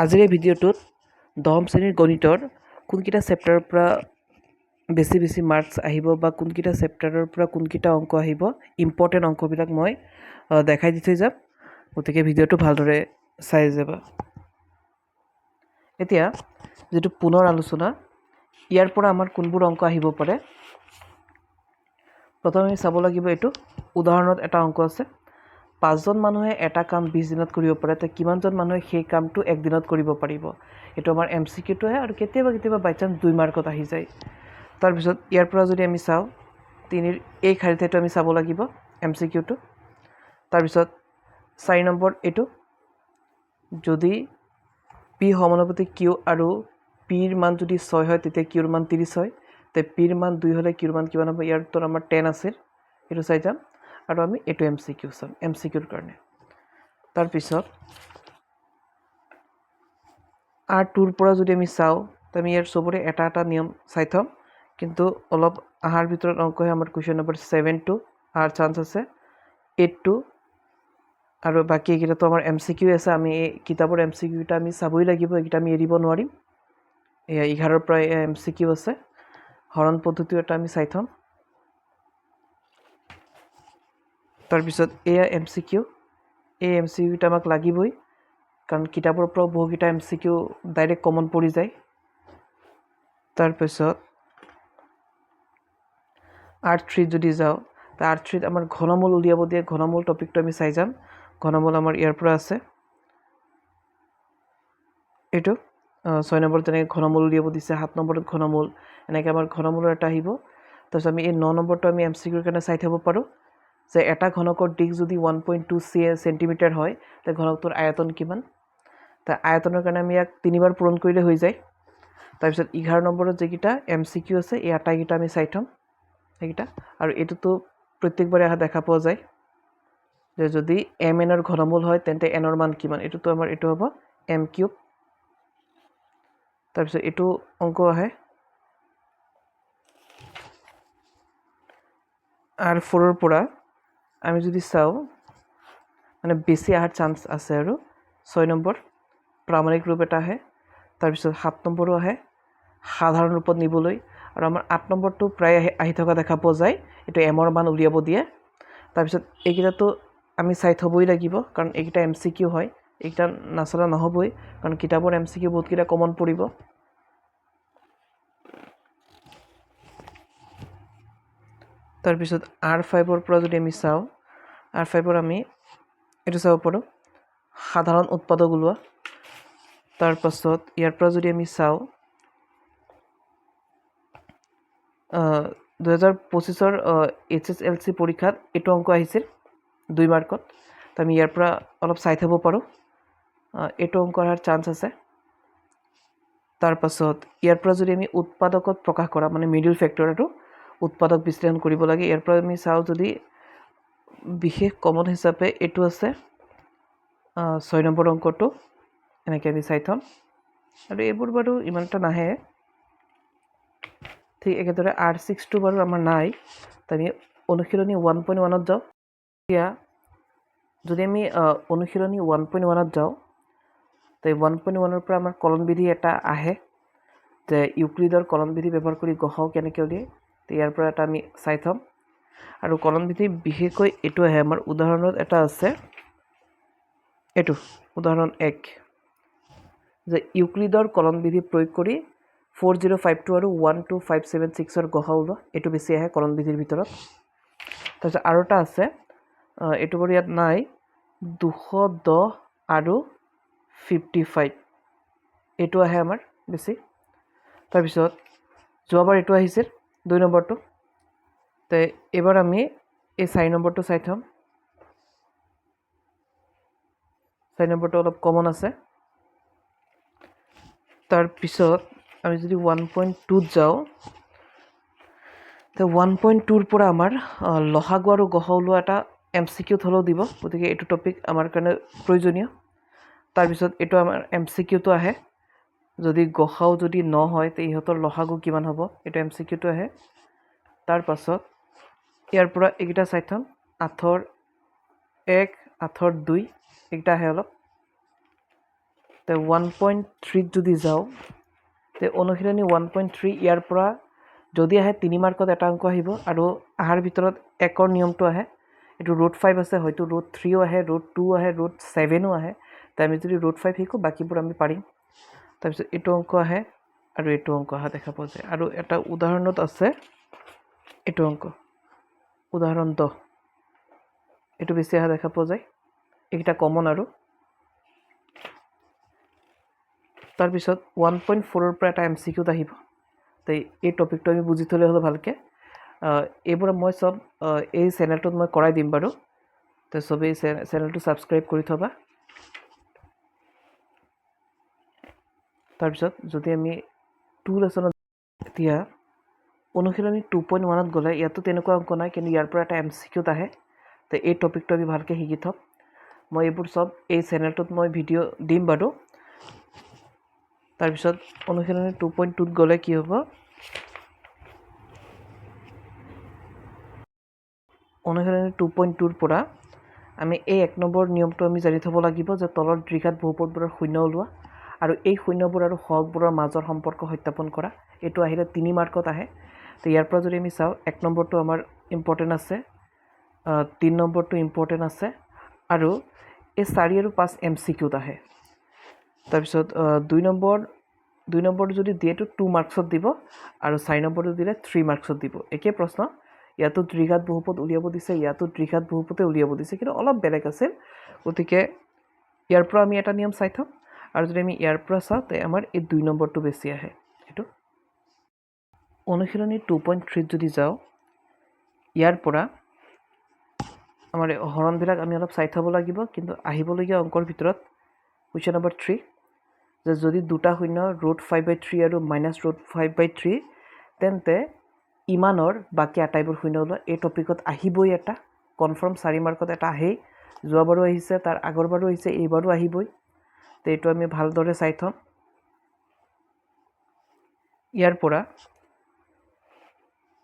আজিৰ এই ভিডিঅ'টোত দশম শ্ৰেণীৰ গণিতৰ কোনকেইটা চেপ্টাৰৰ পৰা বেছি মাৰ্কছ আহিব বা কোনকেইটা চেপ্টাৰৰ পৰা কোনকেইটা অংক আহিব ইম্পৰ্টেণ্ট অংকবিলাক মই দেখাই দি থৈ যাম। গতিকে ভিডিঅ'টো ভালদৰে চাই যাবা। এতিয়া যিটো পুনৰ আলোচনা, ইয়াৰ পৰা আমাৰ কোনবোৰ অংক আহিব পাৰে। প্ৰথমে আমি চাব লাগিব এইটো উদাহৰণত এটা অংক আছে। 5জন মানুহে এটা কাম 20 দিনত কৰিব পাৰে, তে কিমানজন মানুহে সেই কামটো 1 দিনত কৰিব পাৰিব। এইটো আমাৰ MCQটো হয় আৰু কেতিয়াবা বাই চান্স 2 মাৰ্কত আহি যায়। তাৰপিছত ইয়াৰ পৰা যদি আমি চাওঁ, 3ৰ এই খালী ঠাইটো আমি চাব লাগিব MCQটো। তাৰপিছত 4 নম্বৰ এইটো, যদি P সমানুপাতিক Q আৰু Pৰ মান যদি 6 হয় তেতিয়া Qৰ মান 30 হয়। তে Pৰ মান 2 হ'লে Qৰ মান কিমান হ'ব? ইয়াৰ উত্তৰ আমাৰ 10 আছিল, এইটো চাই যাম। আৰু আমি এইটো MCQ চাম, MCQৰ কাৰণে। তাৰপিছত R2ৰ পৰা যদি আমি চাওঁ, তো আমি ইয়াৰ চবৰে এটা এটা নিয়ম চাই থ'ম, কিন্তু অলপ আহাৰ ভিতৰত অংকহে আমাৰ কুৱেশ্যন নম্বৰ 7টো অহাৰ চান্স আছে, 8টো আৰু বাকী এইকেইটাতো আমাৰ MCQ আছে। আমি এই কিতাপৰ MCQ কেইটা আমি চাবই লাগিব, এইকেইটা আমি এৰিব নোৱাৰিম। এয়া 11ৰ পৰা MCQ আছে, হৰণ পদ্ধতিও এটা আমি চাই থ'ম। তাৰপিছত এয়া MCQ, এই MCQ কেইটা আমাক লাগিবই, কাৰণ কিতাপৰ পৰাও বহুকেইটা MCQ ডাইৰেক্ট কমন পৰি যায়। তাৰপিছত R3 যদি যাওঁ, R3ত আমাৰ ঘনমূল উলিয়াব দিয়ে, ঘনমূল টপিকটো আমি চাই যাম। ঘনমূল আমাৰ ইয়াৰ পৰা আছে, এইটো 6 নম্বৰত যেনেকৈ ঘনমূল উলিয়াব দিছে, 7 নম্বৰত ঘনমূল, এনেকৈ আমাৰ ঘনমূলৰ এটা আহিব। তাৰপিছত আমি এই 9 নম্বৰটো আমি MCQৰ কাৰণে চাই থ'ব পাৰোঁ যে এটা ঘনকৰ দিশ যদি 1.2 চেণ্টিমিটাৰ হয়, তে ঘনকটোৰ আয়তন কিমান। তা আয়তনৰ কাৰণে আমি ইয়াক 3বাৰ পূৰণ কৰিলে হৈ যায়। তাৰপিছত 11 নম্বৰত যিকেইটা MCQ আছে, এই আটাইকেইটা আমি চাই থ'ম সেইকেইটা। আৰু এইটোতো প্ৰত্যেকবাৰে অহা দেখা পোৱা যায় যে যদি mn ৰ ঘনমূল হয় তেন্তে n ৰ মান কিমান। এইটোতো আমাৰ এইটো হ'ব m³। তাৰপিছত এইটো অংক আহে R4ৰ পৰা। আমি যদি চাওঁ, মানে বেছি অহাৰ চান্স আছে আৰু 6 নম্বৰ প্ৰামাণিক ৰূপ এটা আহে। তাৰপিছত 7 নম্বৰো আহে সাধাৰণ ৰূপত নিবলৈ, আৰু আমাৰ 8 নম্বৰটো প্ৰায় আহি থকা দেখা পোৱা যায়, এইটো এমৰ মান উলিয়াব দিয়ে। তাৰপিছত এইকেইটাতো আমি চাই থ'বই লাগিব, কাৰণ এইকেইটা MCQ হয়, এইকেইটা নাচলা নহ'বই, কাৰণ কিতাপৰ MCQ বহুতকেইটা কমন পৰিব। তাৰপিছত R5ৰ পৰা যদি আমি চাওঁ, R5ৰ আমি এইটো চাব পাৰোঁ সাধাৰণ উৎপাদক ওলোৱা। তাৰপাছত ইয়াৰ পৰা যদি আমি চাওঁ, 2025ৰ HSLC পৰীক্ষাত এইটো অংক আহিছিল 2 মাৰ্কত। তো আমি ইয়াৰ পৰা অলপ চাই থ'ব পাৰোঁ, এইটো অংক অহাৰ চান্স আছে। তাৰপাছত ইয়াৰ পৰা যদি আমি উৎপাদকত প্ৰকাশ কৰা, মানে মিডিল ফেক্টৰটো উৎপাদক বিশ্লেষণ কৰিব লাগে, ইয়াৰ পৰা আমি চাওঁ যদি বিশেষ কমন হিচাপে এইটো আছে 6 নম্বৰ অংকটো, এনেকৈ আমি চাই থ'ম। আৰু এইবোৰ বাৰু ইমান এটা নাহে। ঠিক একেদৰে R6টো বাৰু আমাৰ নাই, তো আমি অনুশীলনী 1.1ত যাওঁ। এতিয়া যদি আমি অনুশীলনী 1.1ত যাওঁ, তো 1.1ৰ পৰা আমাৰ কলনবিধি এটা আহে যে ইউক্লিডৰ কলনবিধি ব্যৱহাৰ কৰি গসাও কেনেকৈ উলিয়ায়। তো ইয়াৰ পৰা এটা আমি চাই থ'ম। আৰু কলনবিধি বিশেষকৈ এইটো আহে আমাৰ উদাহৰণত এটা আছে, এইটো উদাহৰণ 1, যে ইউক্লিডৰ কলনবিধি প্ৰয়োগ কৰি 4052 আৰু 12576ৰ গসা ওলোৱা। এইটো বেছি আহে কলনবিধিৰ ভিতৰত। তাৰপিছত আৰু এটা আছে, এইটো বাৰু ইয়াত নাই, 210 আৰু 55, এইটো আহে আমাৰ বেছি। তাৰপিছত যোৱাবাৰ এইটো আহিছিল 2 নম্বৰটো, তো এইবাৰ আমি এই 4 নম্বৰটো চাই থ'ম। 4 নম্বৰটো অলপ কমন আছে। তাৰপিছত আমি যদি 1.2ত যাওঁ, তো 1.2ৰ পৰা আমাৰ লসাগু আৰু গসা ওলোৱা এটা MCQত হ'লেও দিব, গতিকে এইটো টপিক আমাৰ কাৰণে প্ৰয়োজনীয়। তাৰপিছত এইটো আমাৰ MCQটো আহে, যদি গসাও যদি 9 হয় তে ইহঁতৰ লসাগু কিমান হ'ব, এইটো MCQটো আহে। তাৰপাছত ইয়াৰ পৰা এইকেইটা চাই থ'ম, 8ৰ 1, 8ৰ 2, এইকেইটা আহে অলপ। তে 1.3 যদি যাওঁ তে অনুশীলনী 1.3 ইয়াৰ পৰা যদি আহে 3 মাৰ্কত এটা অংক আহিব আৰু আহাৰ ভিতৰত একৰ নিয়মটো আহে এইটো ৰুট 5 আছে হয়তো ৰুট 3ও আহে ৰুট 2 আহে ৰুট 7ও আহে তে আমি যদি ৰুট 5 শিকোঁ বাকীবোৰ আমি পাৰিম তাৰপিছত এইটো অংক আহে আৰু এইটো অংক অহা দেখা পোৱা যায় আৰু এটা উদাহৰণত আছে এইটো অংক উদাহৰণ 10 এইটো বেছি অহা দেখা পোৱা যায় এইকেইটা কমন আৰু তাৰপিছত 1.4 ৰ পৰা এটা MCQত আহিব তো এই টপিকটো আমি বুজি থ'লে হ'লে ভালকৈ এইবোৰ মই চব এই চেনেলটোত মই কৰাই দিম বাৰু তো চবেই চেনেলটো ছাবস্ক্ৰাইব কৰি থ'বা তাৰপিছত যদি আমি 2 লেচনত এতিয়া অনুশীলনী 2.1ত গ'লে ইয়াতো তেনেকুৱা অংক নাই কিন্তু ইয়াৰ পৰা এটা MCQত আহে তো এই টপিকটো আমি ভালকৈ শিকি থ'ম মই এইবোৰ চব এই চেনেলটোত মই ভিডিঅ' দিম বাৰু তাৰপিছত অনুশীলনী 2.2ত গ'লে কি হ'ব অনুশীলনী 2.2ৰ পৰা আমি এই 1 নম্বৰ নিয়মটো আমি জানি থ'ব লাগিব যে তলৰ দ্বিঘাত বহুপদবোৰৰ শূন্য ওলোৱা আৰু এই শূন্যবোৰ আৰু সহগবোৰৰ মাজৰ সম্পৰ্ক সত্যাপন কৰা এইটো আহিলে 3 মাৰ্কত আহে তো ইয়াৰ পৰা যদি আমি চাওঁ 1 নম্বৰটো আমাৰ ইম্পৰ্টেণ্ট আছে 3 নম্বৰটো ইম্পৰ্টেণ্ট আছে আৰু এই 4 আৰু 5 MCQত আহে তাৰপিছত 2 নম্বৰ যদি দিয়েতো 2 মাৰ্কছত দিব আৰু 4 নম্বৰটো দিলে 3 মাৰ্কছত দিব একে প্ৰশ্ন ইয়াতো দ্বিঘাত বহুপদ উলিয়াব দিছে ইয়াতো দ্বিঘাত বহুপদে উলিয়াব দিছে কিন্তু অলপ বেলেগ আছিল গতিকে ইয়াৰ পৰা আমি এটা নিয়ম চাই থ'ম আৰু যদি আমি ইয়াৰ পৰা চাওঁ তে আমাৰ এই 2 নম্বৰটো বেছি আহে এইটো অনুশীলনী 2.3 যদি যাওঁ ইয়াৰ পৰা আমাৰ হৰণবিলাক আমি অলপ চাই থ'ব লাগিব কিন্তু আহিবলগীয়া অংকৰ ভিতৰত কুৱেশ্যন নম্বৰ 3 যে যদি দুটা শূন্য √5/3 আৰু -√5/3 তেন্তে ইমানৰ বাকী আটাইবোৰ শূন্য ওলোৱা এই টপিকত আহিবই এটা কনফাৰ্ম 4 মাৰ্কত এটা আহেই যোৱাবাৰো আহিছে তাৰ আগৰবাৰো আহিছে এইবাৰো আহিবই তো এইটো আমি ভালদৰে চাই থ'ম ইয়াৰ পৰা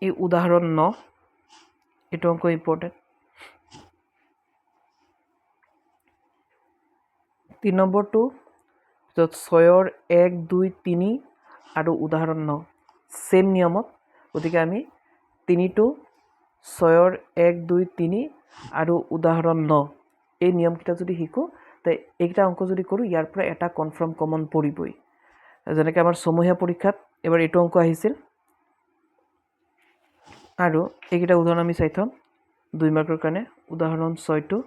এই উদাহৰণ 9 এইটো অংক ইম্পৰ্টেণ্ট 3 নম্বৰটো য'ত 6ৰ 1 2 3 আৰু উদাহৰণ 9 সেম নিয়মত গতিকে আমি 3টো 6ৰ 1 2 3 আৰু উদাহৰণ 9 এই নিয়মকেইটা যদি শিকোঁ তে এইকেইটা অংক যদি কৰোঁ ইয়াৰ পৰা এটা কনফাৰ্ম কমন পৰিবই যেনেকৈ আমাৰ ছমহীয়া পৰীক্ষাত এবাৰ এইটো অংক আহিছিল আৰু এইকেইটা উদাহৰণ আমি চাই থ'ম 2 মাৰ্কৰ কাৰণে উদাহৰণ 6টো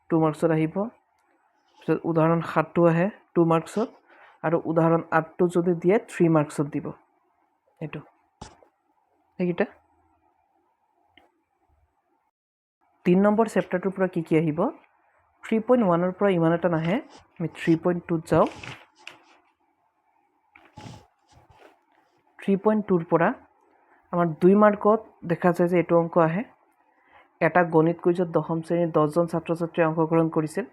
2 মাৰ্কছত আহিব তাৰপিছত উদাহৰণ 7টো আহে 2 মাৰ্কছত আৰু উদাহৰণ 8টো যদি দিয়ে 3 মাৰ্কছত দিব এইটো এইকেইটা 3 নম্বৰ চেপ্টাৰটোৰ পৰা কি আহিব 3.1ৰ পৰা ইমান এটা নাহে আমি 3.2ত যাওঁ 3.2ৰ পৰা আমাৰ 2 মাৰ্কত দেখা যায় যে এইটো অংক আহে এটা গণিত কুইজত 10ম শ্ৰেণীৰ 10জন ছাত্ৰ ছাত্ৰীয়ে অংশগ্ৰহণ কৰিছিল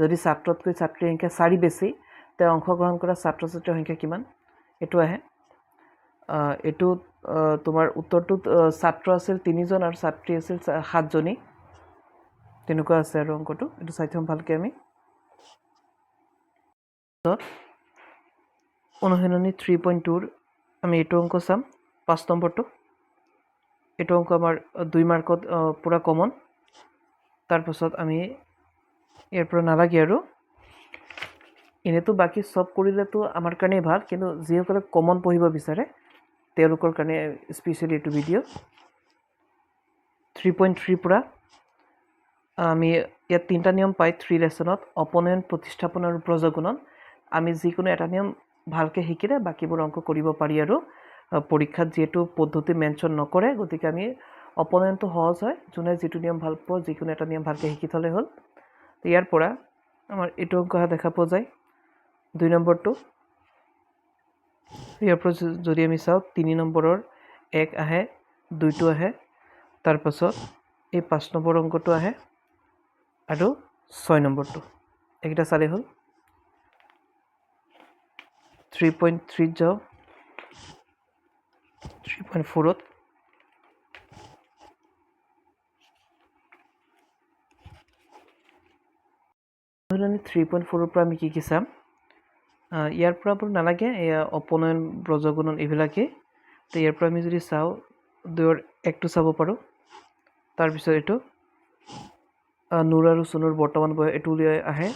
যদি ছাত্ৰতকৈ ছাত্ৰীৰ সংখ্যা 4 বেছি তে অংশগ্ৰহণ কৰা ছাত্ৰ ছাত্ৰীৰ সংখ্যা কিমান এইটো আহে এইটো তোমাৰ উত্তৰটোত ছাত্ৰ আছিল 3জন আৰু ছাত্ৰী আছিল 7জনী তেনেকুৱা আছে আৰু অংকটো এইটো চাই থ'ম ভালকৈ আমি অনুশীলনী 3.2ৰ আমি এইটো অংক চাম 5 নম্বৰটো এইটো অংক আমাৰ 2 মাৰ্কত পুৰা কমন তাৰপাছত আমি ইয়াৰ পৰা নালাগে আৰু এনেতো বাকী চব কৰিলেতো আমাৰ কাৰণেই ভাল কিন্তু যিসকলে কমন পঢ়িব বিচাৰে তেওঁলোকৰ কাৰণে স্পেচিয়েলি এইটো ভিডিঅ' 3.3 পৰা আমি ইয়াত 3টা নিয়ম পাই 3 লেচনত অপনয়ন প্ৰতিস্থাপন আৰু প্ৰজগুণন আমি যিকোনো এটা নিয়ম ভালকৈ শিকিলে বাকীবোৰ অংক কৰিব পাৰি আৰু পৰীক্ষাত যিহেতু পদ্ধতি মেনশ্যন নকৰে গতিকে আমি অপনয়নটো সহজ হয় যোনে যিটো নিয়ম ভাল পোৱা যিকোনো এটা নিয়ম ভালকৈ শিকি থ'লে হ'ল ইয়াৰ পৰা আমাৰ এইটো অংক অহা দেখা পোৱা যায় 2 নম্বৰটো ইয়াৰ পৰা যদি আমি চাওঁ 3 নম্বৰৰ 1 আহে 2টো আহে তাৰপাছত এই 5 নম্বৰ অংকটো আহে আৰু 6 নম্বৰটো এইকেইটা চালে হ'ল 3.3 যাওঁ 3.4ত অনুশীলনী 3.4ৰ পৰা আমি কি চাম ইয়াৰ পৰা বোৰ নালাগে, এয়া অপনয়ন ব্ৰজগুণন এইবিলাকেই। তো ইয়াৰ পৰা আমি যদি চাওঁ 2ৰ 1টো চাব পাৰোঁ। তাৰপিছত এইটো নুৰ আৰু চুনুৰ বৰ্তমান বয়স এইটো উলিয়াই আহে।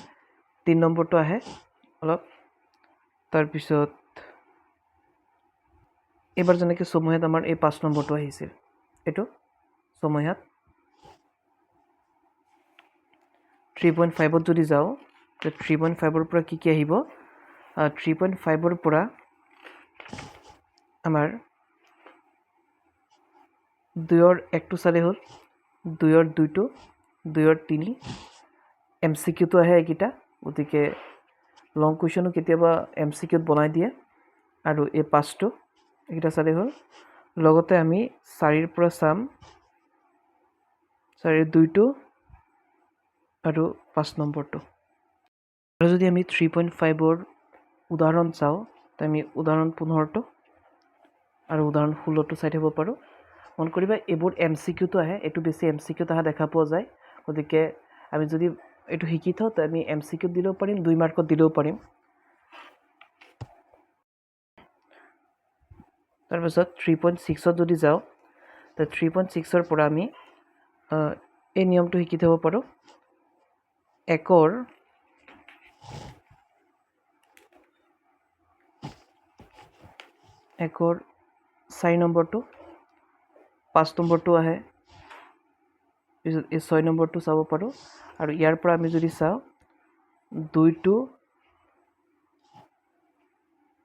3 নম্বৰটো আহে অলপ। তাৰপিছত এইবাৰ যেনেকৈ চমুহিয়াত আমাৰ এই 5 নম্বৰটো আহিছিল, এইটো চমুহিয়াত 3.5ত যদি যাওঁ, 3.5ৰ পৰা কি আহিব? 3.5ৰ পৰা আমাৰ 2ৰ 1টো চালে হ'ল, 2ৰ 2টো, 2ৰ 3 MCQটো আহে এইকেইটা। গতিকে লং কুৱেশ্যনো কেতিয়াবা MCQত বনাই দিয়ে। আৰু এই 5টো এইকেইটা চালে হ'ল। লগতে আমি 4ৰ পৰা চাম, 4ৰ 2টো আৰু 5 নম্বৰটো। আৰু যদি আমি 3.5ৰ উদাহৰণ চাওঁ, আমি উদাহৰণ 15টো আৰু উদাহৰণ 16টো চাই থাকিব পাৰোঁ। মন কৰিবা এইবোৰ MCQটো আহে, এইটো বেছি MCQত অহা দেখা পোৱা যায়। গতিকে আমি যদি এইটো শিকি থওঁ, তো আমি MCQত দিলেও পাৰিম, 2 মাৰ্কত দিলেও পাৰিম। তাৰপিছত 3.6ত যদি যাওঁ, তো 3.6ৰ পৰা আমি এই নিয়মটো শিকি থ'ব পাৰোঁ। 1ৰ 4 নম্বৰটো, 5 নম্বৰটো আহে। পিছত এই 6 নম্বৰটো চাব পাৰোঁ। আৰু ইয়াৰ পৰা আমি যদি চাওঁ 2টো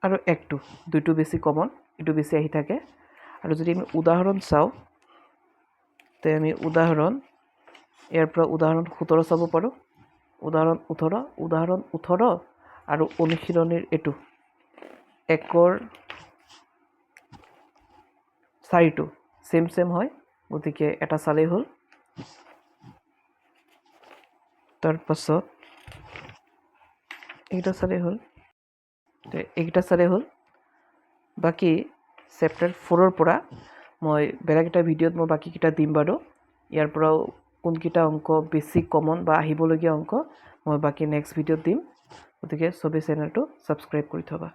আৰু 1টো, 2টো বেছি কমন, এইটো বেছি আহি থাকে। আৰু যদি আমি উদাহৰণ চাওঁ, তে আমি উদাহৰণ ইয়াৰ পৰা উদাহৰণ 17 চাব পাৰোঁ, উদাহৰণ 18, উদাহৰণ 18 আৰু অনুশীলনীৰ এইটো 1ৰ 4টো চেম হয়। গতিকে এটা চালেই হ'ল। তাৰপাছত এইকেইটা চালেই হ'ল, এইকেইটা চালেই হ'ল। বাকী চেপ্টাৰ 4ৰ পৰা মই বেলেগ এটা ভিডিঅ'ত মই বাকীকেইটা দিম বাৰু। ইয়াৰ পৰাও কোনকেইটা অংক বেছি কমন বা আহিবলগীয়া অংক মই বাকী নেক্সট ভিডিঅ'ত দিম। গতিকে চবেই চেনেলটো ছাবস্ক্ৰাইব কৰি থ'বা।